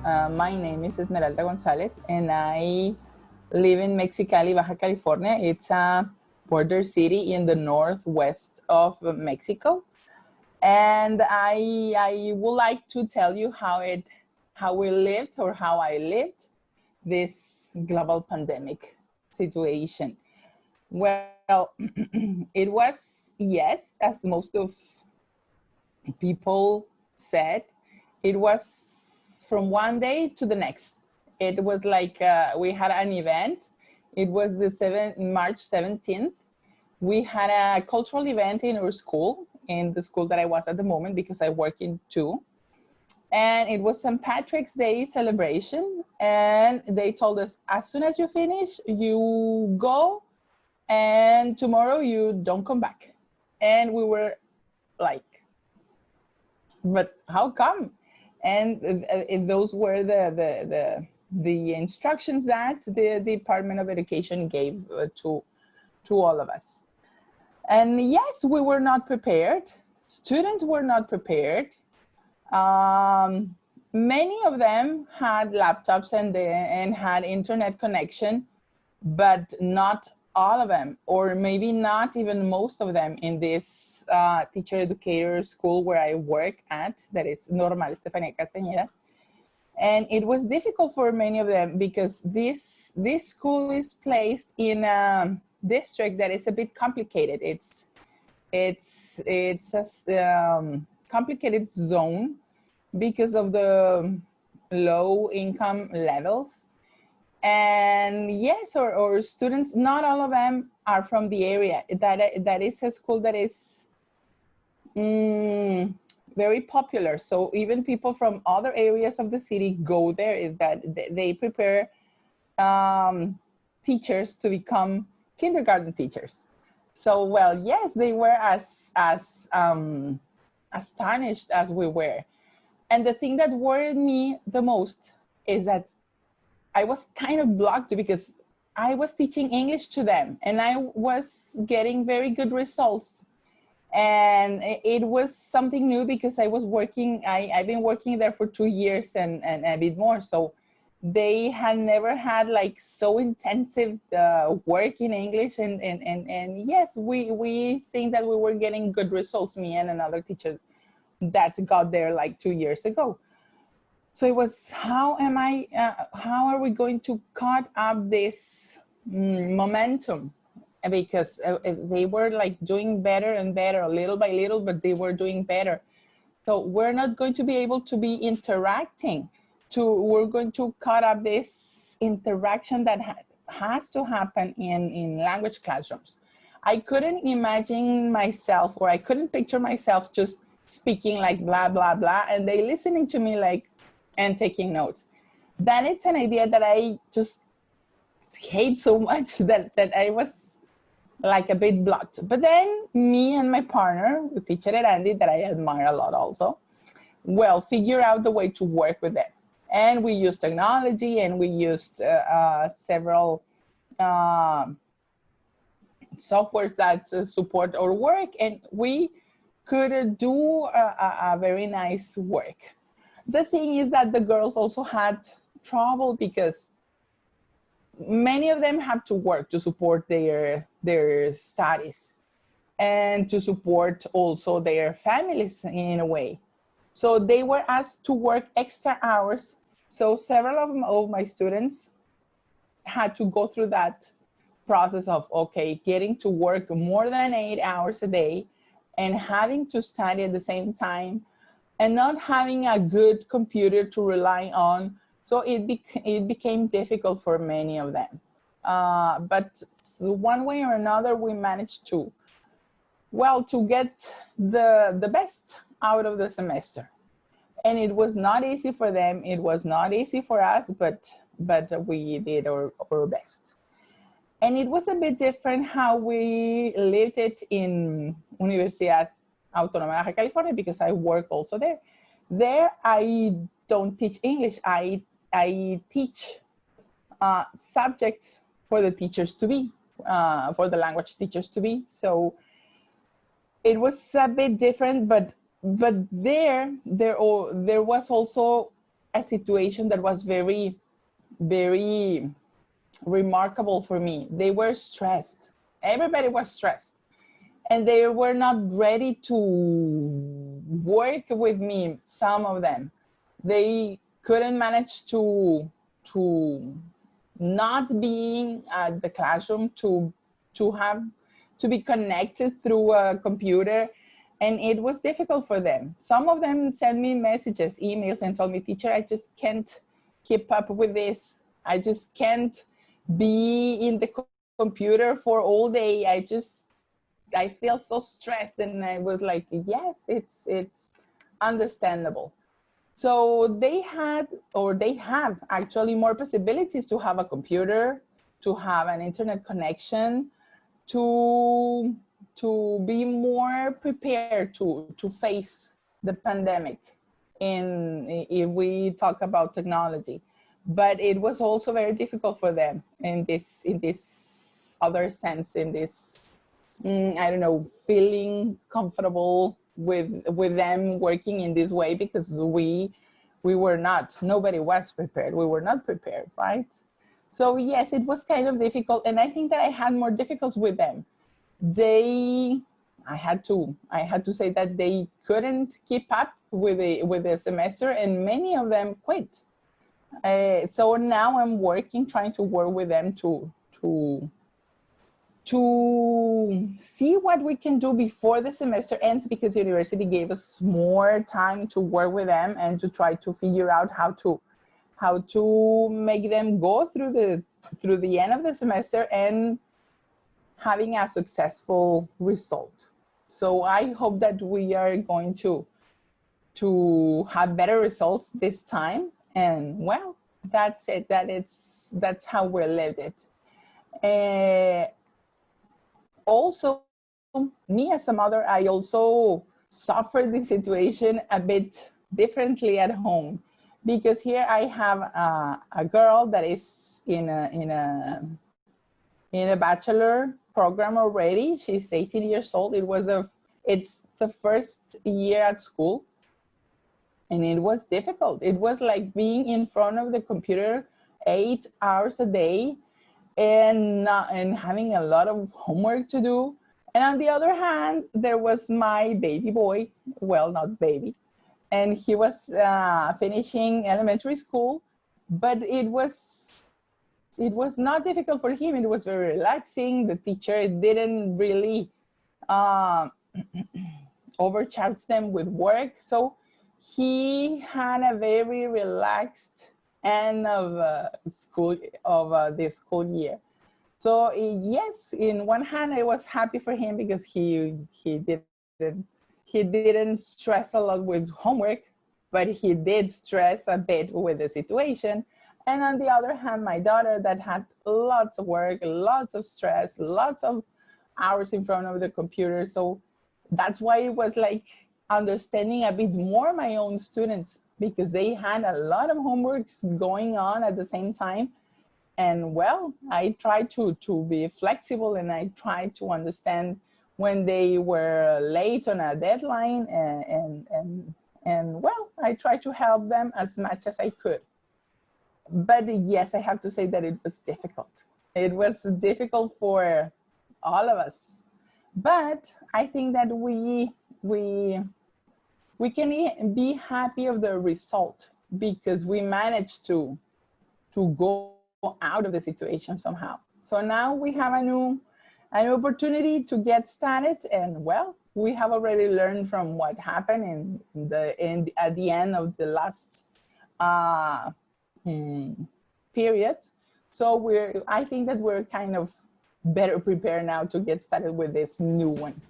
My name is Esmeralda Gonzalez, and I live in Mexicali, Baja California. It's a border city in the northwest of Mexico. And I would like to tell you how we lived, or how I lived, this global pandemic situation. Well, it was, yes, as most of people said, it was from one day to the next. It was like we had an event. It was the March 17th. We had a cultural event in our school, in the school that I was at the moment, because I work in two. And it was St. Patrick's Day celebration. And they told us, as soon as you finish, you go, and tomorrow you don't come back. And we were like, but how come? And those were the instructions that the Department of Education gave to all of us. And yes, we were not prepared. Students were not prepared. Many of them had laptops and had internet connection, but not all of them, or maybe not even most of them, in this teacher educator school where I work at, that is Normal Estefania Castañeda. And it was difficult for many of them because this school is placed in a district that is a bit complicated. It's a complicated zone because of the low income levels. And yes, or students, not all of them are from the area. That is a school that is very popular. So even people from other areas of the city go there. Is that they prepare teachers to become kindergarten teachers. So, well, yes, they were as astonished as we were. And the thing that worried me the most is that I was kind of blocked, because I was teaching English to them and I was getting very good results. And it was something new because I was working, I've been working there for 2 years and a bit more. So they had never had like so intensive work in English. And yes, we think that we were getting good results, me and another teacher that got there like 2 years ago. So it was, how are we going to cut up this momentum? Because they were like doing better and better, little by little, but they were doing better. So we're not going to be able to be interacting. We're going to cut up this interaction that has to happen in language classrooms. I couldn't imagine myself, or I couldn't picture myself just speaking like blah, blah, blah, and they listening to me like, and taking notes. Then it's an idea that I just hate so much that I was like a bit blocked. But then me and my partner, the teacher Andy, that I admire a lot also, well, figure out the way to work with it. And we used technology, and we used several softwares that support our work, and we could do a very nice work. The thing is that the girls also had trouble because many of them have to work to support their studies and to support also their families in a way. So they were asked to work extra hours. So several of my students had to go through that process of, okay, getting to work more than 8 hours a day and having to study at the same time, and not having a good computer to rely on. So it became difficult for many of them. But one way or another, we managed to get the best out of the semester. And it was not easy for them. It was not easy for us, but we did our best. And it was a bit different how we lived it in Universidad Autónoma de Baja California, because I work also there. There, I don't teach English. I teach subjects for the teachers to be, for the language teachers to be. So it was a bit different, but there was also a situation that was very, very remarkable for me. They were stressed. Everybody was stressed. And they were not ready to work with me, some of them. They couldn't manage to not being at the classroom, to be connected through a computer, and it was difficult for them. Some of them sent me messages, emails, and told me, teacher, I just can't keep up with this. I just can't be in the computer for all day. I feel so stressed. And I was like, yes, it's understandable. So they had, or they have actually more possibilities to have a computer, to have an internet connection, to be more prepared to face the pandemic if we talk about technology. But it was also very difficult for them in this other sense, in this, I don't know, feeling comfortable with them working in this way, because we were not, nobody was prepared. We were not prepared, right? So yes, it was kind of difficult. And I think that I had more difficulties with them. I had to say that they couldn't keep up with the semester, and many of them quit. So now I'm trying to work with them to see what we can do before the semester ends, because the university gave us more time to work with them and to try to figure out how to make them go through the end of the semester and having a successful result. So I hope that we are going to have better results this time. And well, that's it. That's how we lived it. Also, me as a mother, I also suffered the situation a bit differently at home, because here I have a girl that is in a bachelor program already. She's 18 years old. It's the first year at school, and it was difficult. It was like being in front of the computer 8 hours a day, and having a lot of homework to do. And on the other hand, there was my baby boy, well, not baby, and he was finishing elementary school, but it was not difficult for him. It was very relaxing. The teacher didn't really overcharge them with work. So he had a very relaxed end of this school year. So yes, in one hand, I was happy for him because he didn't stress a lot with homework, but he did stress a bit with the situation. And on the other hand, my daughter that had lots of work, lots of stress, lots of hours in front of the computer. So that's why it was like understanding a bit more my own students, because they had a lot of homeworks going on at the same time. And well, I tried to be flexible, and I tried to understand when they were late on a deadline, and well, I tried to help them as much as I could. But yes, I have to say that it was difficult. It was difficult for all of us. But I think that we can be happy of the result, because we managed to go out of the situation somehow. So now we have a new opportunity to get started, and well, we have already learned from what happened at the end of the last period. So I think that we're kind of better prepared now to get started with this new one.